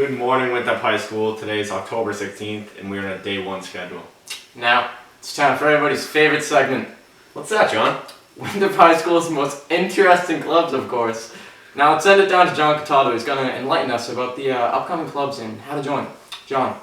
Good morning, Winthrop High School. Today is October 16th, and we're on a day one schedule. Now, it's time for everybody's favorite segment. What's that, John? Winthrop High School's most interesting clubs, of course. Now, let's send it down to John Cataldo, who's going to enlighten us about the upcoming clubs and how to join. John.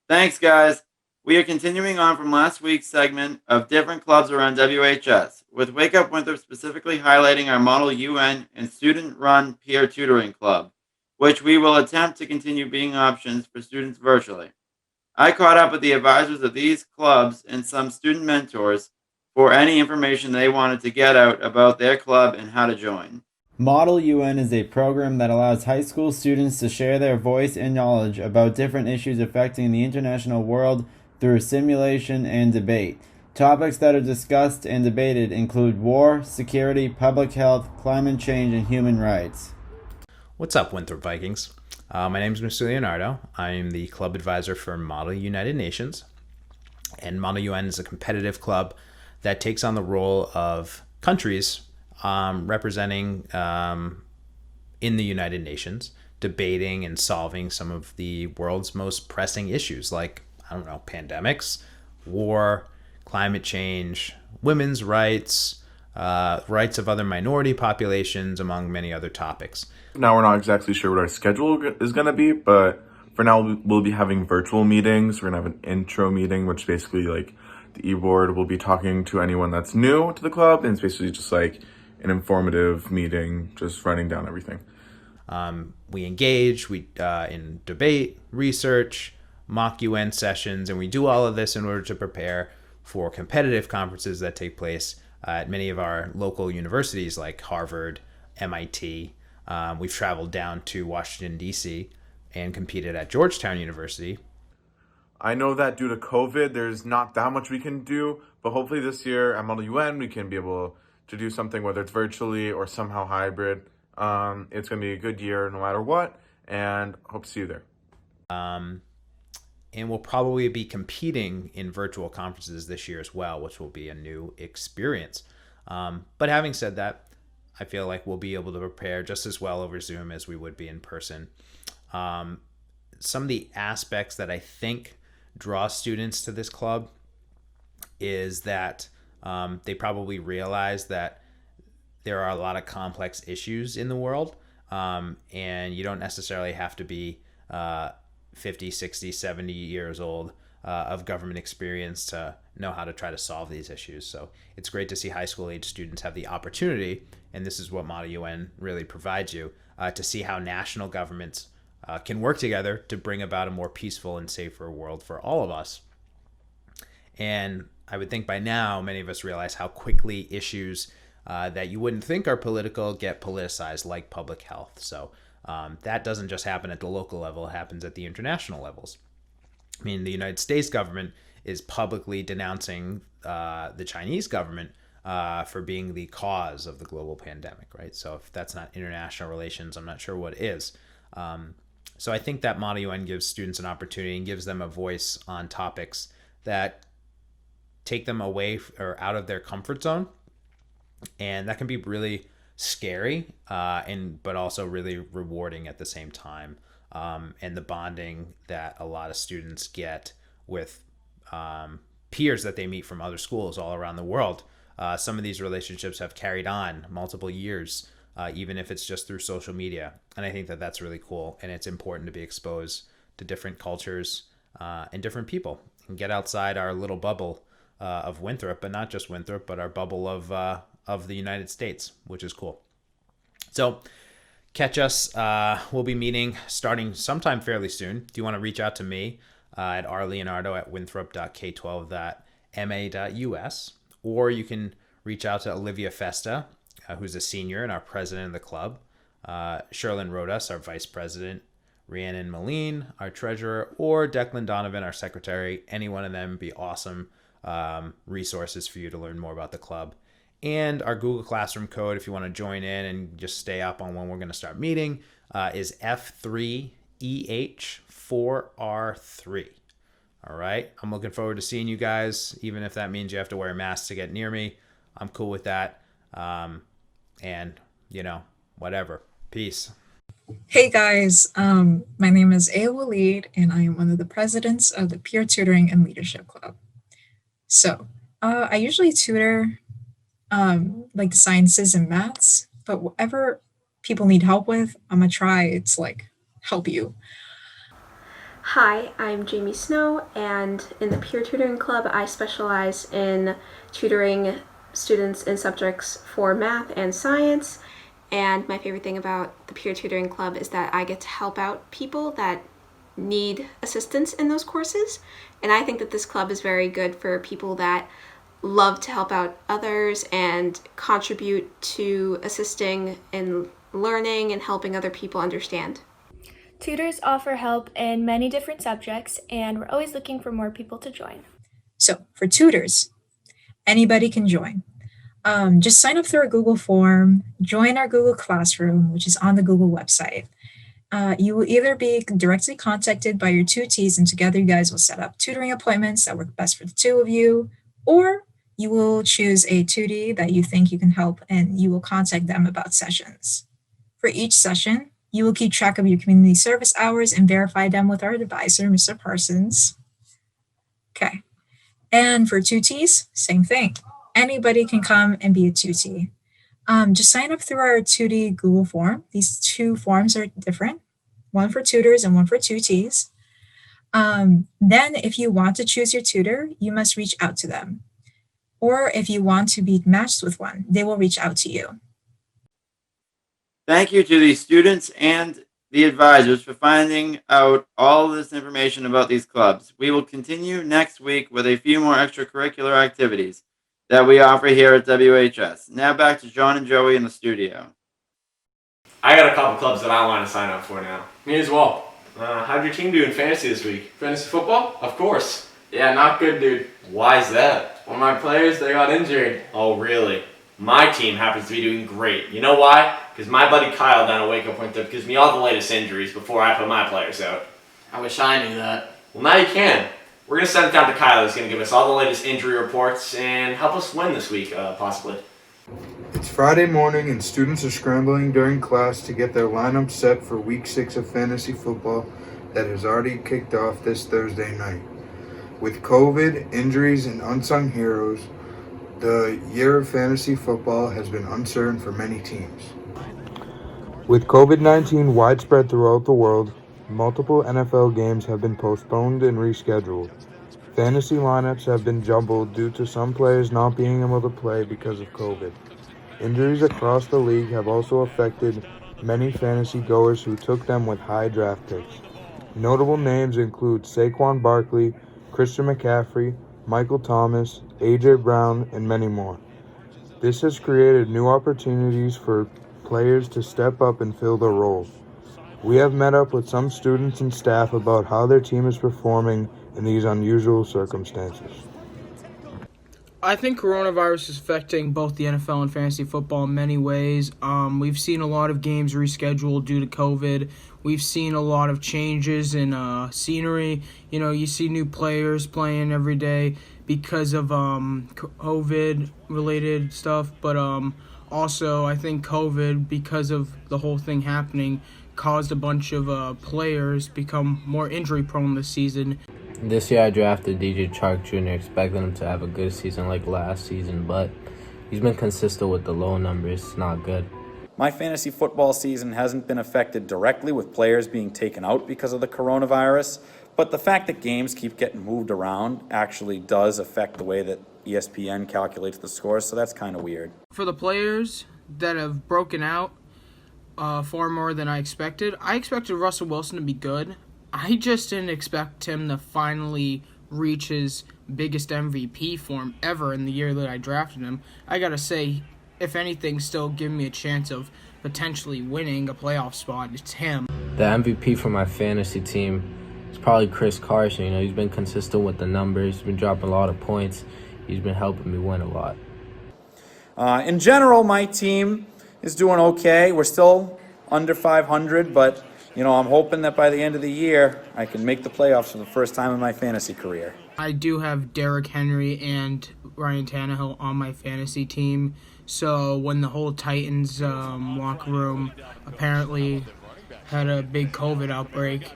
Thanks, guys. We are continuing on from last week's segment of different clubs around WHS, with Wake Up Winthrop specifically highlighting our Model UN and student-run peer tutoring club, which we will attempt to continue being options for students virtually. I caught up with the advisors of these clubs and some student mentors for any information they wanted to get out about their club and how to join. Model UN is a program that allows high school students to share their voice and knowledge about different issues affecting the international world through simulation and debate. Topics that are discussed and debated include war, security, public health, climate change, and human rights. What's up, Winthrop Vikings? My name is Mr. Leonardo. I am the club advisor for Model United Nations. And Model UN is a competitive club that takes on the role of countries representing in the United Nations, debating and solving some of the world's most pressing issues like, pandemics, war, climate change, women's rights, rights of other minority populations, among many other topics. Now we're not exactly sure what our schedule is going to be, but for now we'll be having virtual meetings. We're going to have an intro meeting, which basically the e-board will be talking to anyone that's new to the club, and it's basically just like an informative meeting, just running down everything. We engage in debate, research, mock UN sessions, and we do all of this in order to prepare for competitive conferences that take place at many of our local universities like Harvard, MIT. We've traveled down to Washington, D.C. and competed at Georgetown University. I know that due to COVID, there's not that much we can do, but hopefully this year at Model UN, we can be able to do something, whether it's virtually or somehow hybrid. It's going to be a good year no matter what, and hope to see you there. And we'll probably be competing in virtual conferences this year as well, which will be a new experience. But having said that, I feel like we'll be able to prepare just as well over Zoom as we would be in person. Some of the aspects that I think draw students to this club is that they probably realize that there are a lot of complex issues in the world, and you don't necessarily have to be 50, 60, 70 years old of government experience to know how to try to solve these issues. So it's great to see high school age students have the opportunity, and this is what Model UN really provides you, to see how national governments can work together to bring about a more peaceful and safer world for all of us. And I would think by now many of us realize how quickly issues that you wouldn't think are political get politicized, like public health. So that doesn't just happen at the local level, it happens at the international levels. I mean, the United States government is publicly denouncing the Chinese government for being the cause of the global pandemic, right? So if that's not international relations, I'm not sure what is. So I think that Model UN gives students an opportunity and gives them a voice on topics that take them away or out of their comfort zone. And that can be really scary, but also really rewarding at the same time. And the bonding that a lot of students get with peers that they meet from other schools all around the world. Some of these relationships have carried on multiple years, even if it's just through social media. And I think that that's really cool. And it's important to be exposed to different cultures and different people and get outside our little bubble of Winthrop, but not just Winthrop, but our bubble of the United States, which is cool. So catch us. We'll be meeting starting sometime fairly soon. Do you want to reach out to me at rleonardo@winthrop.k12.ma.us, or you can reach out to Olivia Festa, who's a senior and our president of the club, Sherlyn Rodas, our vice president, Rhiannon Moline, our treasurer, or Declan Donovan, our secretary. Any one of them would be awesome resources for you to learn more about the club. And our Google Classroom code, if you want to join in and just stay up on when we're going to start meeting, is F3EH4R3. All right. I'm looking forward to seeing you guys, even if that means you have to wear a mask to get near me. I'm cool with that. And, whatever. Peace. Hey guys, my name is Aya Waleed, and I am one of the presidents of the Peer Tutoring and Leadership Club. So, I usually tutor like the sciences and maths, but whatever people need help with, I'm gonna try to like help you. Hi, I'm Jamie Snow, and in the Peer Tutoring Club, I specialize in tutoring students in subjects for math and science. And my favorite thing about the Peer Tutoring Club is that I get to help out people that need assistance in those courses. And I think that this club is very good for people that love to help out others and contribute to assisting in learning and helping other people understand. Tutors offer help in many different subjects, and we're always looking for more people to join. So, for tutors, anybody can join. Just sign up through a Google form, join our Google Classroom, which is on the Google website. You will either be directly contacted by your tutees, and together you guys will set up tutoring appointments that work best for the two of you, or you will choose a tutee that you think you can help and you will contact them about sessions. For each session, you will keep track of your community service hours and verify them with our advisor, Mr. Parsons. Okay. And for tutees, same thing. Anybody can come and be a tutee. Just sign up through our tutee Google form. These two forms are different, one for tutors and one for tutees. Then if you want to choose your tutor, you must reach out to them. Or if you want to be matched with one, they will reach out to you. Thank you to the students and the advisors for finding out all this information about these clubs. We will continue next week with a few more extracurricular activities that we offer here at WHS. Now back to John and Joey in the studio. I got a couple clubs that I want to sign up for now. Me as well. How'd your team do in fantasy this week? Fantasy football? Of course. Yeah, not good, dude. Why is that? One of my players, they got injured. Oh, really? My team happens to be doing great. You know why? Because my buddy Kyle down at Wake Up Winthrop gives me all the latest injuries before I put my players out. I wish I knew that. Well, now you can. We're going to send it down to Kyle. He's going to give us all the latest injury reports and help us win this week, possibly. It's Friday morning and students are scrambling during class to get their lineup set for week 6 of fantasy football that has already kicked off this Thursday night. With COVID, injuries, and unsung heroes, the year of fantasy football has been uncertain for many teams. With COVID-19 widespread throughout the world, multiple NFL games have been postponed and rescheduled. Fantasy lineups have been jumbled due to some players not being able to play because of COVID. Injuries across the league have also affected many fantasy goers who took them with high draft picks. Notable names include Saquon Barkley, Christian McCaffrey, Michael Thomas, A.J. Brown, and many more. This has created new opportunities for players to step up and fill their roles. We have met up with some students and staff about how their team is performing in these unusual circumstances. I think coronavirus is affecting both the NFL and fantasy football in many ways. We've seen a lot of games rescheduled due to COVID. We've seen a lot of changes in scenery. You know, you see new players playing every day because of COVID-related stuff. But also, I think COVID, because of the whole thing happening, caused a bunch of players become more injury-prone this season. This year I drafted DJ Chark Jr., expecting him to have a good season like last season, but he's been consistent with the low numbers. It's not good. My fantasy football season hasn't been affected directly with players being taken out because of the coronavirus, but the fact that games keep getting moved around actually does affect the way that ESPN calculates the scores, so that's kind of weird. For the players that have broken out far more than I expected Russell Wilson to be good. I just didn't expect him to finally reach his biggest MVP form ever in the year that I drafted him. I gotta say, if anything, still give me a chance of potentially winning a playoff spot. It's him. The MVP for my fantasy team is probably Chris Carson. You know, he's been consistent with the numbers. He's been dropping a lot of points. He's been helping me win a lot. In general, my team is doing okay. We're still under 500, but you know, I'm hoping that by the end of the year, I can make the playoffs for the first time in my fantasy career. I do have Derrick Henry and Ryan Tannehill on my fantasy team. So when the whole Titans locker room apparently had a big COVID outbreak.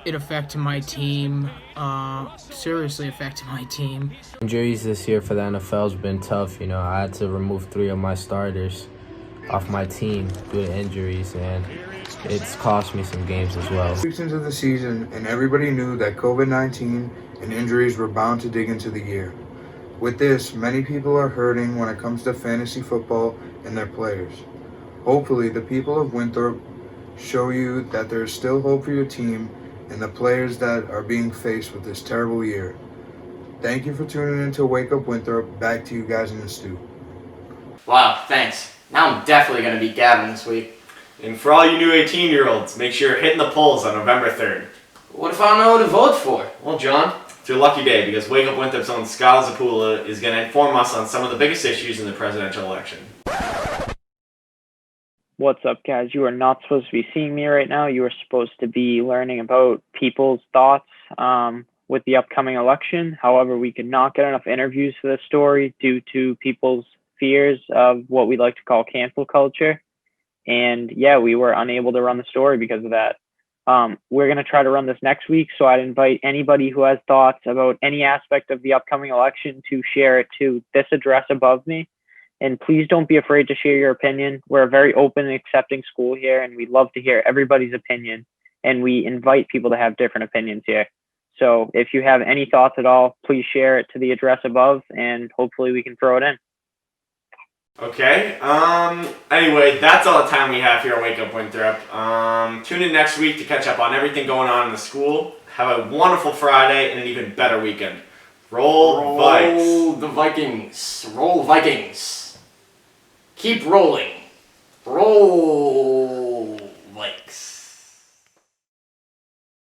It affected my team, seriously affected my team. Injuries this year for the NFL has been tough. You know, I had to remove 3 of my starters off my team due to injuries, and it's cost me some games as well. Weeks into the season, and everybody knew that COVID-19 and injuries were bound to dig into the year. With this, many people are hurting when it comes to fantasy football and their players. Hopefully, the people of Winthrop show you that there is still hope for your team and the players that are being faced with this terrible year. Thank you for tuning in to Wake Up Winthrop. Back to you guys in the stew. Wow, thanks. Now I'm definitely going to beat Gavin this week. And for all you new 18-year-olds, make sure you're hitting the polls on November 3rd. What if I don't know who to vote for? Well, John, it's your lucky day because Wake Up Winthrop's own Scott Zapula is going to inform us on some of the biggest issues in the presidential election. What's up, guys? You are not supposed to be seeing me right now. You are supposed to be learning about people's thoughts with the upcoming election. However, we could not get enough interviews for this story due to people's fears of what we like to call cancel culture. And yeah, we were unable to run the story because of that. We're going to try to run this next week, so I'd invite anybody who has thoughts about any aspect of the upcoming election to share it to this address above me. And please don't be afraid to share your opinion. We're a very open and accepting school here, and we love to hear everybody's opinion. And we invite people to have different opinions here. So if you have any thoughts at all, please share it to the address above, and hopefully we can throw it in. Okay, anyway, that's all the time we have here at Wake Up Winthrop. Tune in next week to catch up on everything going on in the school. Have a wonderful Friday and an even better weekend. Roll Vikes. Roll the Vikings. Roll Vikings. Keep rolling. Roll.